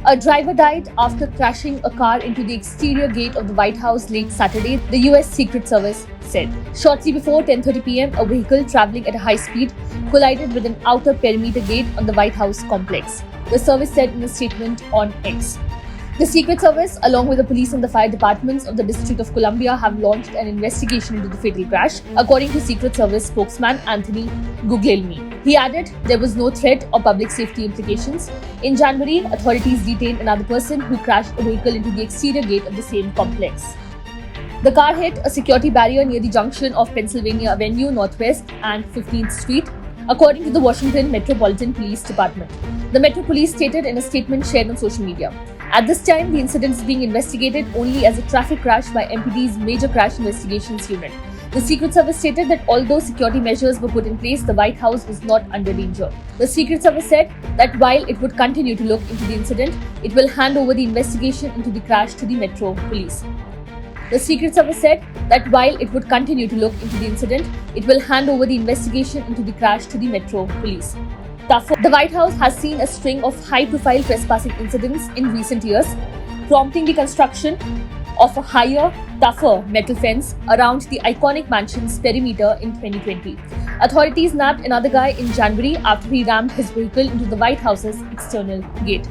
A driver died after crashing a car into the exterior gate of the White House late Saturday, the US Secret Service said. Shortly before 10:30 p.m., a vehicle traveling at a high speed collided with an outer perimeter gate on the White House complex, the service said in a statement on X. The Secret Service, along with the police and the fire departments of the District of Columbia, have launched an investigation into the fatal crash, according to Secret Service spokesman Anthony Guglielmi. He added there was no threat or public safety implications. In January, authorities detained another person who crashed a vehicle into the exterior gate of the same complex. The car hit a security barrier near the junction of Pennsylvania Avenue Northwest and 15th Street, according to the Washington Metropolitan Police Department. The Metro Police stated in a statement shared on social media. At this time, the incident is being investigated only as a traffic crash by MPD's Major Crash Investigations Unit. The Secret Service stated that although security measures were put in place, the White House was not under danger. The Secret Service said that while it would continue to look into the incident, it will hand over the investigation into the crash to the Metro Police. The Secret Service said that while it would continue to look into the incident, it will hand over the investigation into the crash to the Metro Police. The White House has seen a string of high-profile trespassing incidents in recent years, prompting the construction of a higher, tougher metal fence around the iconic mansion's perimeter in 2020. Authorities nabbed another guy in January after he rammed his vehicle into the White House's external gate.